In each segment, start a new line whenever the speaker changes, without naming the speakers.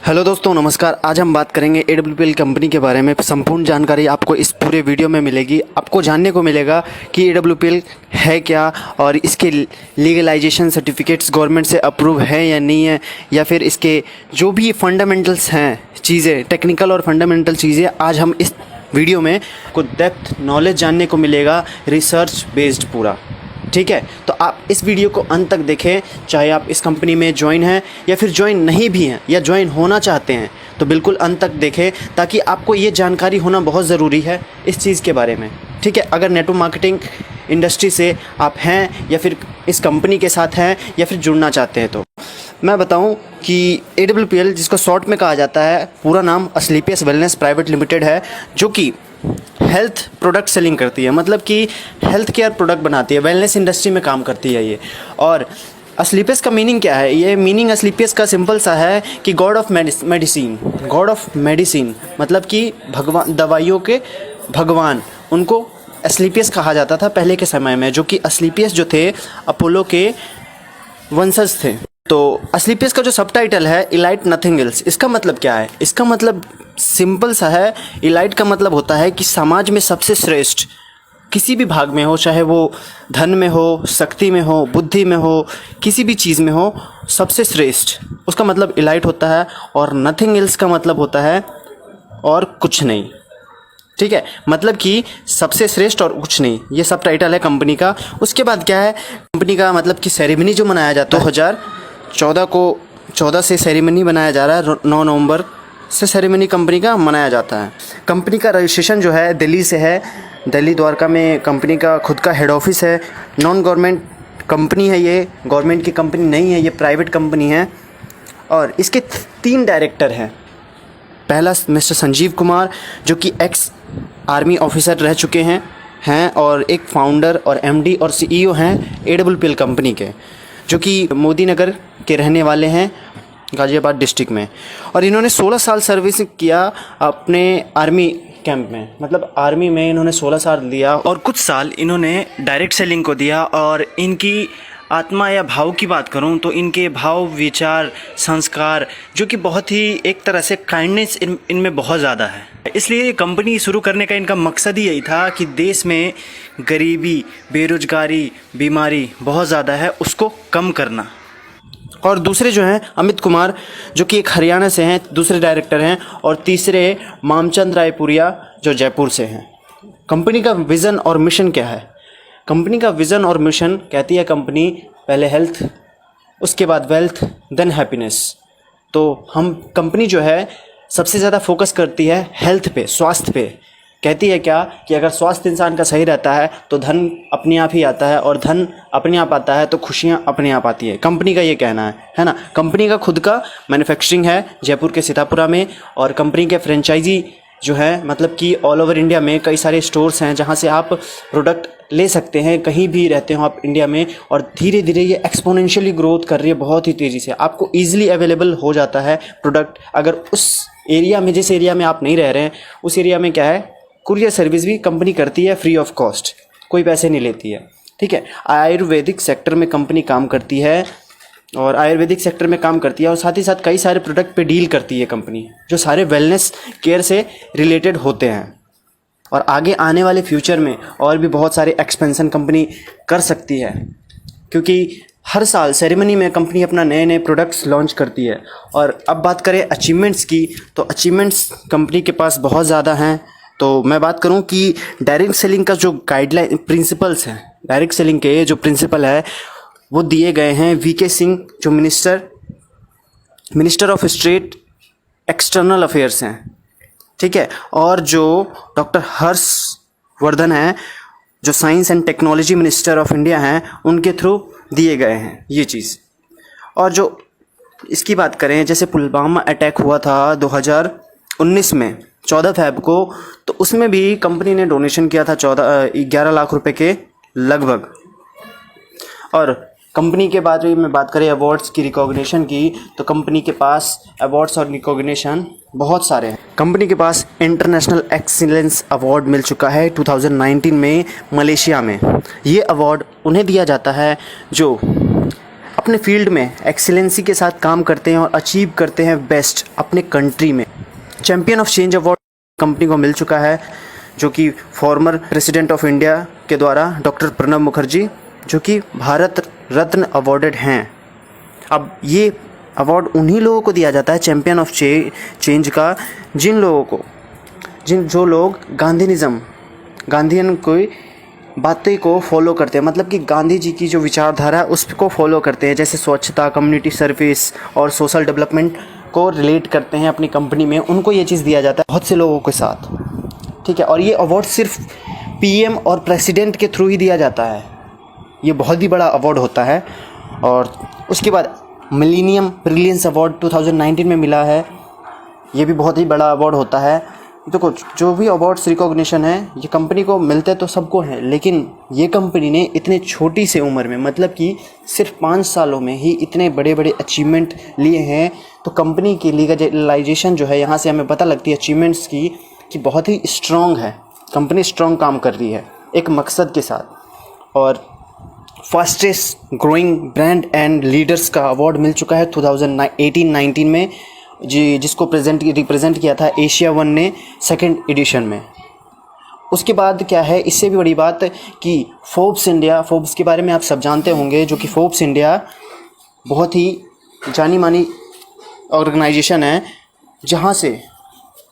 Hello दोस्तों, नमस्कार। आज हम बात करेंगे AWPL कंपनी के बारे में। संपूर्ण जानकारी आपको इस पूरे वीडियो में मिलेगी। आपको जानने को मिलेगा कि AWPL है क्या और इसके लीगलाइजेशन सर्टिफिकेट्स गवर्नमेंट से अप्रूव है या नहीं है, या फिर इसके जो भी फंडामेंटल्स हैं चीज़ें, टेक्निकल और फंडामेंटल चीज़ें आज हम इस वीडियो में को डेप्थ नॉलेज जानने को मिलेगा, रिसर्च बेस्ड पूरा। ठीक है, तो आप इस वीडियो को अंत तक देखें। चाहे आप इस कंपनी में ज्वाइन हैं या फिर ज्वाइन नहीं भी हैं या ज्वाइन होना चाहते हैं, तो बिल्कुल अंत तक देखें, ताकि आपको ये जानकारी होना बहुत ज़रूरी है इस चीज़ के बारे में। ठीक है, अगर नेटवर्क मार्केटिंग इंडस्ट्री से आप हैं या फिर इस कंपनी के साथ हैं या फिर जुड़ना चाहते हैं, तो मैं बताऊं कि AWPL, जिसको शॉर्ट में कहा जाता है, पूरा नाम असलीपियस वेलनेस प्राइवेट लिमिटेड है, जो कि हेल्थ प्रोडक्ट सेलिंग करती है। मतलब कि हेल्थ केयर प्रोडक्ट बनाती है, वेलनेस इंडस्ट्री में काम करती है ये। और असलीपियस का मीनिंग क्या है? ये मीनिंग असलीपियस का सिंपल सा है कि God of medicine. God of medicine मतलब कि भगवान, दवाइयों के भगवान, उनको असलीपियस कहा जाता था पहले के समय में, जो कि असलीपियस जो थे अपोलो के वंशज थे। तो असलीपियस का जो सबटाइटल है इलाइट नथिंग एल्स, इसका मतलब क्या है? इसका मतलब सिंपल सा है। इलाइट का मतलब होता है कि समाज में सबसे श्रेष्ठ, किसी भी भाग में हो, चाहे वो धन में हो, शक्ति में हो, बुद्धि में हो, किसी भी चीज़ में हो, सबसे श्रेष्ठ, उसका मतलब इलाइट होता है। और नथिंग एल्स का मतलब होता है और कुछ नहीं। ठीक है, मतलब कि सबसे श्रेष्ठ और कुछ नहीं, ये सब टाइटल है कंपनी का। उसके बाद क्या है कंपनी का, मतलब कि सेरेमनी जो मनाया जाता है 2014 से सेरेमनी बनाया जा रहा है। 9 नवंबर से सेरेमनी कंपनी का मनाया जाता है। कंपनी का रजिस्ट्रेशन जो है दिल्ली से है। दिल्ली द्वारका में कंपनी का खुद का हेड ऑफिस है। नॉन गवर्नमेंट कंपनी है ये, गवर्नमेंट की कंपनी नहीं है, ये प्राइवेट कंपनी है। और इसके 3 डायरेक्टर हैं। पहला मिस्टर संजीव कुमार, जो कि एक्स आर्मी ऑफिसर रह चुके हैं और एक फाउंडर और MD और CEO हैं AWPL कंपनी के, जो कि मोदी नगर के रहने वाले हैं, गाज़ियाबाद डिस्ट्रिक्ट में। और इन्होंने 16 साल सर्विस किया अपने आर्मी कैंप में, मतलब आर्मी में इन्होंने 16 साल दिया। और कुछ साल इन्होंने डायरेक्ट सेलिंग को दिया। और इनकी आत्मा या भाव की बात करूं तो इनके भाव, विचार, संस्कार, जो कि बहुत ही एक तरह से काइंडनेस इनमें बहुत ज़्यादा है। इसलिए ये कंपनी शुरू करने का इनका मकसद ही यही था कि देश में गरीबी, बेरोजगारी, बीमारी बहुत ज़्यादा है, उसको कम करना। और दूसरे जो हैं अमित कुमार, जो कि एक हरियाणा से हैं, दूसरे डायरेक्टर हैं। और तीसरे मामचंद रायपुरिया, जो जयपुर से हैं। कंपनी का विज़न और मिशन क्या है? कंपनी का विज़न और मिशन कहती है कंपनी, पहले हेल्थ, उसके बाद वेल्थ, देन हैप्पीनेस। तो हम कंपनी जो है सबसे ज़्यादा फोकस करती है हेल्थ पे, स्वास्थ्य पे। कहती है क्या कि अगर स्वास्थ्य इंसान का सही रहता है तो धन अपने आप ही आता है, और धन अपने आप आता है तो खुशियाँ अपने आप आती है। कंपनी का ये कहना है ना। कंपनी का खुद का मैन्युफैक्चरिंग है जयपुर के सीतापुरा में। और कंपनी के फ्रेंचाइजी जो है, मतलब कि ऑल ओवर इंडिया में कई सारे स्टोर्स हैं जहाँ से आप प्रोडक्ट ले सकते हैं, कहीं भी रहते हो आप इंडिया में। और धीरे धीरे ये एक्सपोनेंशियली ग्रोथ कर रही है, बहुत ही तेज़ी से। आपको ईजिली अवेलेबल हो जाता है प्रोडक्ट। अगर उस एरिया में, जिस एरिया में आप नहीं रह रहे हैं, उस एरिया में क्या है, कुरियर सर्विस भी कंपनी करती है फ्री ऑफ कॉस्ट, कोई पैसे नहीं लेती है। ठीक है, आयुर्वेदिक सेक्टर में कंपनी काम करती है, और आयुर्वेदिक सेक्टर में काम करती है, और साथ ही साथ कई सारे प्रोडक्ट पे डील करती है कंपनी, जो सारे वेलनेस केयर से रिलेटेड होते हैं। और आगे आने वाले फ्यूचर में और भी बहुत सारे एक्सपेंशन कंपनी कर सकती है, क्योंकि हर साल सेरेमनी में कंपनी अपना नए नए प्रोडक्ट्स लॉन्च करती है। और अब बात करें अचीवमेंट्स की, तो अचीवमेंट्स कंपनी के पास बहुत ज़्यादा हैं। तो मैं बात करूं कि डायरेक्ट सेलिंग का जो गाइडलाइन प्रिंसिपल्स हैं, डायरेक्ट सेलिंग के जो प्रिंसिपल है वो दिए गए हैं VK सिंह, जो minister of state external affairs हैं। ठीक है, और जो डॉक्टर हर्षवर्धन हैं, जो science and technology minister of India हैं, उनके थ्रू दिए गए हैं ये चीज़। और जो इसकी बात करें, जैसे पुलवामा अटैक हुआ था 2019 में 14 फ़रवरी को, तो उसमें भी कंपनी ने डोनेशन किया था 11 लाख रुपए के लगभग। और कंपनी के बाद में बात करें अवार्ड्स की, रिकॉग्निशन की, तो कंपनी के पास अवार्ड्स और रिकॉग्निशन बहुत सारे हैं। कंपनी के पास इंटरनेशनल एक्सीलेंस अवार्ड मिल चुका है 2019 में मलेशिया में। ये अवार्ड उन्हें दिया जाता है जो अपने फील्ड में एक्सीलेंसी के साथ काम करते हैं और अचीव करते हैं बेस्ट अपने कंट्री में। Champion of change award company को मिल चुका है, जो कि फॉर्मर प्रेसिडेंट ऑफ इंडिया के द्वारा डॉक्टर प्रणब मुखर्जी, जो कि भारत रत्न अवॉर्डेड हैं। अब ये अवार्ड उन्हीं लोगों को दिया जाता है चैम्पियन ऑफ चेंज का, जो लोग गांधीयन कोई बातें को फॉलो करते हैं, मतलब कि गांधी जी की जो विचारधारा है उसको फॉलो करते हैं, जैसे स्वच्छता, कम्युनिटी सर्विस और सोशल डेवलपमेंट को रिलेट करते हैं अपनी कंपनी में। उनको ये चीज़ दिया जाता है बहुत से लोगों के साथ, ठीक है। और ये अवार्ड सिर्फ पीएम और प्रेसिडेंट के थ्रू ही दिया जाता है। ये बहुत ही बड़ा अवार्ड होता है। और उसके बाद मिलेनियम ब्रिलियंस अवार्ड 2019 में मिला है। ये भी बहुत ही बड़ा अवार्ड होता है। देखो, जो भी अवार्ड्स रिकॉग्निशन है ये कंपनी को मिलते तो सबको हैं, लेकिन ये कंपनी ने इतने छोटी से उम्र में, मतलब कि सिर्फ 5 सालों में ही इतने बड़े बड़े अचीवमेंट लिए हैं। तो कंपनी की लीगलाइजेशन जो है, यहाँ से हमें पता लगती है अचीवमेंट्स की कि बहुत ही स्ट्रॉन्ग है, कंपनी स्ट्रॉन्ग काम कर रही है एक मकसद के साथ। और fastest growing brand and leaders का अवार्ड मिल चुका है 2018-19 में, जिसको रिप्रेजेंट किया था एशिया वन ने 2nd एडिशन में। उसके बाद क्या है, इससे भी बड़ी बात कि फोर्ब्स के बारे में आप सब जानते होंगे, जो कि फोर्ब्स इंडिया बहुत ही जानी मानी ऑर्गेनाइजेशन है, जहाँ से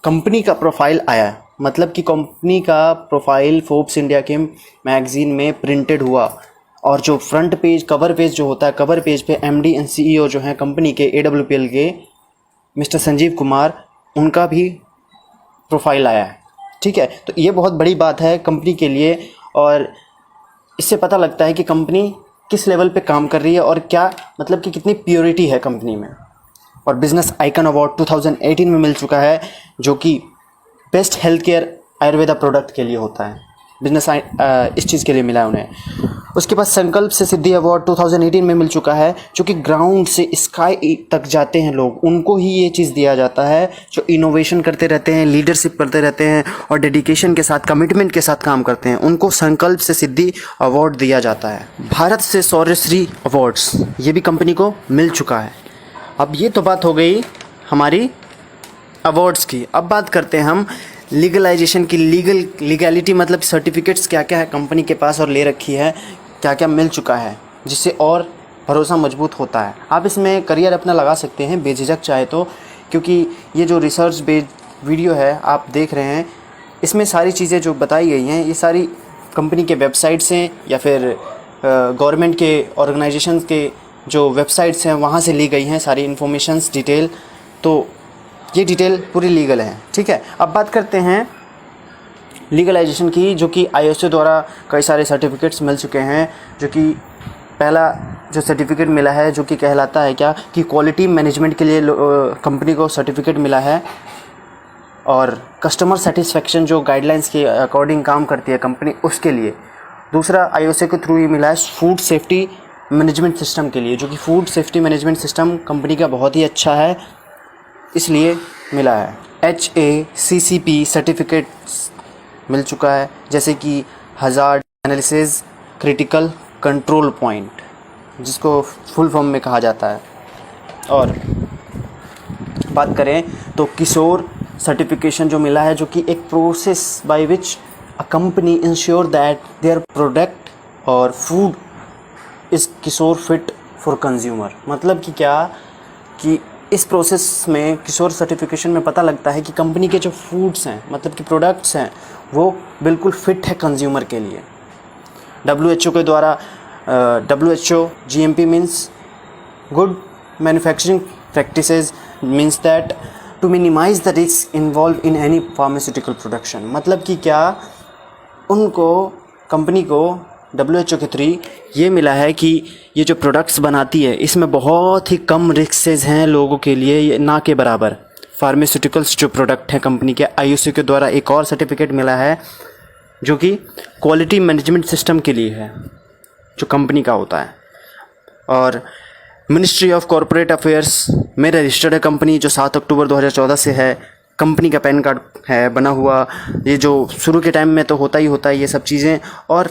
कंपनी का प्रोफाइल आया। मतलब कि कंपनी का प्रोफाइल फोर्ब्स इंडिया के मैगज़ीन में प्रिंटेड हुआ, और जो फ्रंट पेज, कवर पेज जो होता है, कवर पेज पे एमडी एंड सीईओ जो हैं कंपनी के, एडब्ल्यूपीएल के मिस्टर संजीव कुमार, उनका भी प्रोफाइल आया है, ठीक है। तो ये बहुत बड़ी बात है कंपनी के लिए, और इससे पता लगता है कि कंपनी किस लेवल पे काम कर रही है और क्या, मतलब कि कितनी प्योरिटी है कंपनी में। और बिजनेस आइकन अवार्ड 2018 में मिल चुका है, जो कि best health care Ayurveda product के लिए होता है। इस चीज़ के लिए मिला है उन्हें। उसके बाद संकल्प से सिद्धि अवार्ड 2018 में मिल चुका है, जो कि ग्राउंड से स्काई तक जाते हैं लोग, उनको ही ये चीज़ दिया जाता है, जो इनोवेशन करते रहते हैं, लीडरशिप करते रहते हैं और डेडिकेशन के साथ, कमिटमेंट के साथ काम करते हैं, उनको संकल्प से सिद्धि अवार्ड दिया जाता है। भारत से शौर्यश्री अवार्ड्स, ये भी कंपनी को मिल चुका है। अब ये तो बात हो गई हमारी अवार्ड्स की। अब बात करते हैं हम लीगलाइजेशन की। लीगैलिटी मतलब सर्टिफिकेट्स क्या क्या है कंपनी के पास और ले रखी है, क्या क्या मिल चुका है, जिससे और भरोसा मजबूत होता है। आप इसमें करियर अपना लगा सकते हैं बेझिझक चाहे तो, क्योंकि ये जो रिसर्च बेस्ड वीडियो है आप देख रहे हैं, इसमें सारी चीज़ें जो बताई गई हैं ये सारी कंपनी के वेबसाइट से या फिर गवर्नमेंट के ऑर्गेनाइजेशन के जो वेबसाइट्स हैं वहाँ से ली गई हैं सारी इन्फॉर्मेशंस डिटेल। तो ये डिटेल पूरी लीगल है, ठीक है। अब बात करते हैं लीगलाइजेशन की, जो कि आईओसी द्वारा कई सारे सर्टिफिकेट्स मिल चुके हैं। जो कि पहला जो सर्टिफिकेट मिला है, जो कि कहलाता है क्या कि क्वालिटी मैनेजमेंट के लिए कंपनी को सर्टिफिकेट मिला है, और कस्टमर सेटिस्फेक्शन जो गाइडलाइंस के अकॉर्डिंग काम करती है कंपनी, उसके लिए। दूसरा आईओसी के थ्रू ही मिला है फूड सेफ्टी मैनेजमेंट सिस्टम के लिए, जो कि food safety management system company का बहुत ही अच्छा है, इसलिए मिला है। HACCP सर्टिफिकेट्स मिल चुका है, जैसे कि hazard analysis critical control point, जिसको फुल फॉर्म में कहा जाता है। और बात करें तो किशोर सर्टिफिकेशन जो मिला है, जो कि एक process by which a company ensure that their product और food is kosher fit for consumer. मतलब कि क्या कि इस प्रोसेस में किशोर सर्टिफिकेशन में पता लगता है कि कंपनी के जो फूड्स हैं, मतलब कि प्रोडक्ट्स हैं, वो बिल्कुल फिट है कंज्यूमर के लिए। WHO के द्वारा WHO GMP means good manufacturing practices, means that to minimize the risk involve in any pharmaceutical production. मतलब कि क्या उनको, कंपनी को WHO के थ्रू ये मिला है कि ये जो प्रोडक्ट्स बनाती है इसमें बहुत ही कम रिस्क हैं लोगों के लिए, ये ना के बराबर। फार्मास्यूटिकल्स जो प्रोडक्ट हैं कंपनी के, IOC के द्वारा एक और सर्टिफिकेट मिला है, जो कि क्वालिटी मैनेजमेंट सिस्टम के लिए है, जो कंपनी का होता है। और मिनिस्ट्री ऑफ कॉरपोरेट अफेयर्स में रजिस्टर्ड है कंपनी, जो 7 अक्टूबर 2014 से है। कंपनी का पैन कार्ड है बना हुआ, ये जो शुरू के टाइम में तो होता ही होता है ये सब चीज़ें। और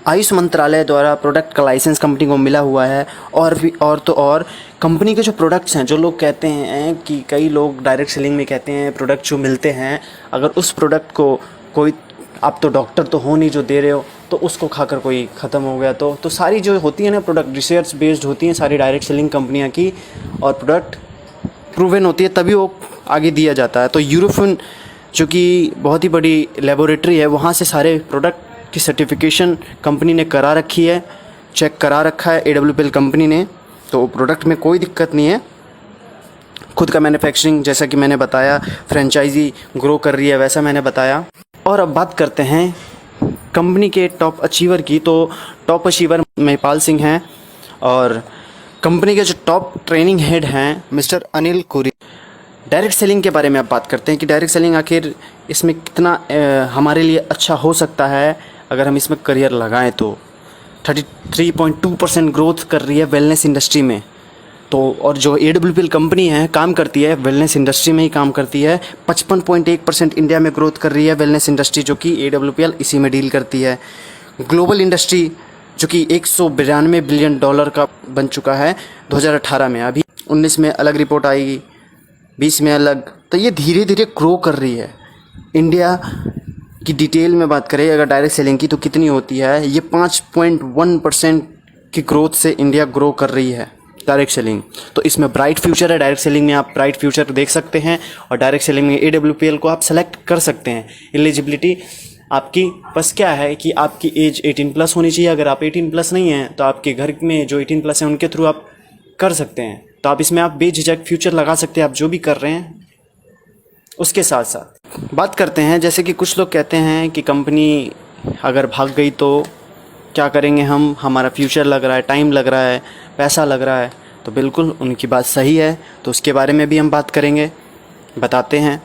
आयुष मंत्रालय द्वारा प्रोडक्ट का लाइसेंस कंपनी को मिला हुआ है। और कंपनी के जो प्रोडक्ट्स हैं, जो लोग कहते हैं कि कई लोग डायरेक्ट सेलिंग में कहते हैं प्रोडक्ट जो मिलते हैं, अगर उस प्रोडक्ट को कोई, आप तो डॉक्टर तो हो नहीं जो दे रहे हो, तो उसको खाकर कोई ख़त्म हो गया तो सारी जो होती है ना प्रोडक्ट रिसर्च बेस्ड होती हैं सारी डायरेक्ट सेलिंग कंपनियां की, और प्रोडक्ट प्रूवन होती है तभी वो आगे दिया जाता है। तो यूरोफिन जो कि बहुत ही बड़ी लेबोरेटरी है, वहाँ से सारे प्रोडक्ट की सर्टिफिकेशन कंपनी ने करा रखी है, चेक करा रखा है AWPL कंपनी ने। तो प्रोडक्ट में कोई दिक्कत नहीं है। खुद का मैन्युफैक्चरिंग, जैसा कि मैंने बताया, फ्रेंचाइजी ग्रो कर रही है, वैसा मैंने बताया। और अब बात करते हैं कंपनी के टॉप अचीवर की। तो टॉप अचीवर महिपाल सिंह हैं और कंपनी के जो टॉप ट्रेनिंग हेड हैं मिस्टर अनिल कुरी। डायरेक्ट सेलिंग के बारे में आप बात करते हैं कि डायरेक्ट सेलिंग आखिर इसमें कितना हमारे लिए अच्छा हो सकता है अगर हम इसमें करियर लगाएं। तो 33.2% ग्रोथ कर रही है वेलनेस इंडस्ट्री में। तो और जो AWPL कंपनी है काम करती है वेलनेस इंडस्ट्री में ही काम करती है। 55.1% इंडिया में ग्रोथ कर रही है वेलनेस इंडस्ट्री, जो कि AWPL इसी में डील करती है। ग्लोबल इंडस्ट्री जो कि $192 बिलियन का बन चुका है 2018 में। अभी 19 में अलग रिपोर्ट आएगी, 20 में अलग। तो ये धीरे धीरे ग्रो कर रही है। इंडिया की डिटेल में बात करें अगर डायरेक्ट सेलिंग की तो कितनी होती है, ये 5.1% की ग्रोथ से इंडिया ग्रो कर रही है डायरेक्ट सेलिंग। तो इसमें ब्राइट फ्यूचर है। डायरेक्ट सेलिंग में आप ब्राइट फ्यूचर देख सकते हैं और डायरेक्ट सेलिंग में AWPL को आप सेलेक्ट कर सकते हैं। एलिजिबिलिटी आपकी बस क्या है कि आपकी एज 18+ होनी चाहिए। अगर आप 18+ नहीं हैं तो आपके घर में जो 18+ हैं उनके थ्रू आप कर सकते हैं। तो आप इसमें आप बेझिझक फ्यूचर लगा सकते हैं, आप जो भी कर रहे हैं। उसके साथ साथ बात करते हैं, जैसे कि कुछ लोग कहते हैं कि कंपनी अगर भाग गई तो क्या करेंगे हम, हमारा फ्यूचर लग रहा है, टाइम लग रहा है, पैसा लग रहा है। तो बिल्कुल उनकी बात सही है। तो उसके बारे में भी हम बात करेंगे, बताते हैं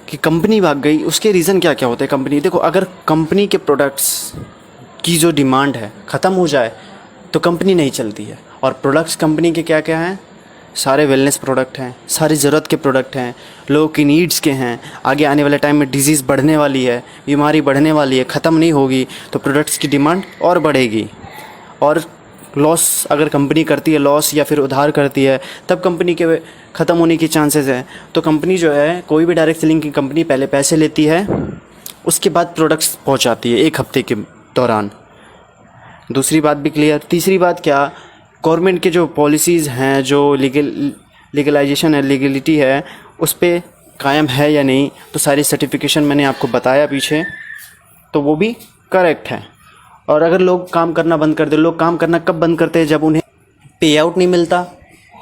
कि कंपनी भाग गई उसके रीज़न क्या क्या होते हैं। कंपनी देखो, अगर कंपनी के प्रोडक्ट्स की जो डिमांड है ख़त्म हो जाए तो कंपनी नहीं चलती है। और प्रोडक्ट्स कंपनी के क्या क्या हैं, सारे वेलनेस प्रोडक्ट हैं, सारी ज़रूरत के प्रोडक्ट हैं, लोगों की नीड्स के हैं। आगे आने वाले टाइम में डिजीज़ बढ़ने वाली है, बीमारी बढ़ने वाली है, ख़त्म नहीं होगी, तो प्रोडक्ट्स की डिमांड और बढ़ेगी। और लॉस अगर कंपनी करती है, लॉस या फिर उधार करती है, तब कंपनी के ख़त्म होने की चांसेस है। तो कंपनी जो है, कोई भी डायरेक्ट सेलिंग की कंपनी पहले पैसे लेती है, उसके बाद प्रोडक्ट्स पहुंचाती है 1 हफ्ते के दौरान। दूसरी बात भी क्लियर। तीसरी बात क्या, गवर्नमेंट के जो पॉलिसीज़ हैं, जो लीगलाइजेशन है, लीगलिटी है, उस पर कायम है या नहीं। तो सारी सर्टिफिकेशन मैंने आपको बताया पीछे, तो वो भी करेक्ट है। और अगर लोग काम करना बंद कर दे, लोग काम करना कब बंद करते हैं, जब उन्हें पे आउट नहीं मिलता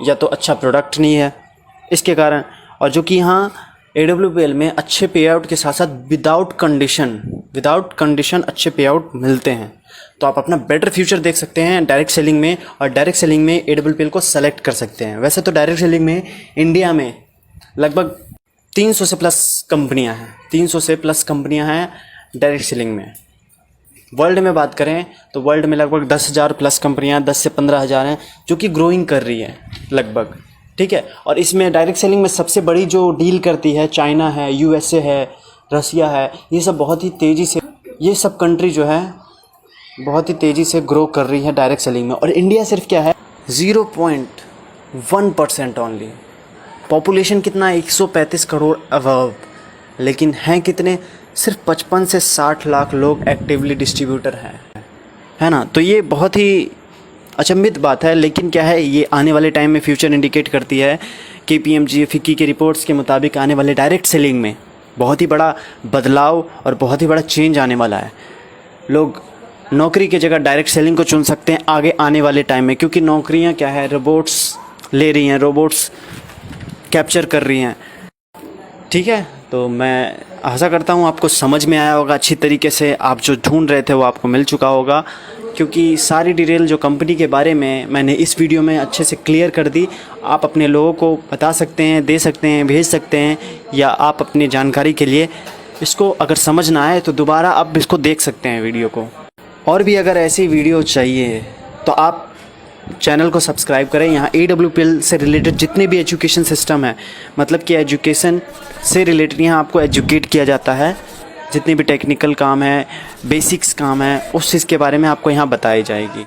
या तो अच्छा प्रोडक्ट नहीं है, इसके कारण। और जो कि यहाँ AWPL में अच्छे पे आउट के साथ साथ विदाउट कंडीशन अच्छे पे आउट मिलते हैं। तो आप अपना बेटर फ्यूचर देख सकते हैं डायरेक्ट सेलिंग में, और डायरेक्ट सेलिंग में AWPL को सेलेक्ट कर सकते हैं। वैसे तो डायरेक्ट सेलिंग में इंडिया में लगभग 300 से प्लस कंपनियां हैं, 300 से प्लस कंपनियां हैं डायरेक्ट सेलिंग में। वर्ल्ड में बात करें तो वर्ल्ड में लगभग 10,000 प्लस कंपनियां, 10 से 15,000 हैं, जो कि ग्रोइंग कर रही है लगभग। ठीक है। और इसमें डायरेक्ट सेलिंग में सबसे बड़ी जो डील करती है चाइना है, USA है, रसिया है। ये सब बहुत ही तेज़ी से, ये सब कंट्री जो है बहुत ही तेज़ी से ग्रो कर रही है डायरेक्ट सेलिंग में। और इंडिया सिर्फ क्या है, 0.1% ओनली। पॉपुलेशन कितना है, 135 करोड़ अबव, लेकिन हैं कितने, सिर्फ 55 से 60 लाख लोग एक्टिवली डिस्ट्रीब्यूटर हैं, है ना। तो ये बहुत ही अचंभित बात है। लेकिन क्या है, ये आने वाले टाइम में फ्यूचर इंडिकेट करती है। KPMG फिक्की के रिपोर्ट्स के मुताबिक आने वाले डायरेक्ट सेलिंग में बहुत ही बड़ा बदलाव और बहुत ही बड़ा चेंज आने वाला है। लोग नौकरी की जगह डायरेक्ट सेलिंग को चुन सकते हैं आगे आने वाले टाइम में, क्योंकि नौकरियां क्या है, रोबोट्स ले रही हैं, रोबोट्स कैप्चर कर रही हैं। ठीक है। तो मैं आशा करता हूँ आपको समझ में आया होगा अच्छी तरीके से। आप जो ढूंढ रहे थे वो आपको मिल चुका होगा, क्योंकि सारी डिटेल जो कंपनी के बारे में मैंने इस वीडियो में अच्छे से क्लियर कर दी। आप अपने लोगों को बता सकते हैं, दे सकते हैं, भेज सकते हैं, या आप अपनी जानकारी के लिए इसको अगर समझ ना आए तो दोबारा आप इसको देख सकते हैं वीडियो को। और भी अगर ऐसी वीडियो चाहिए तो आप चैनल को सब्सक्राइब करें। यहाँ AWPL से रिलेटेड जितने भी एजुकेशन सिस्टम है, मतलब कि एजुकेशन से रिलेटेड यहाँ आपको एजुकेट किया जाता है, जितने भी टेक्निकल काम है, बेसिक्स काम है, उस चीज़ के बारे में आपको यहाँ बताई जाएगी।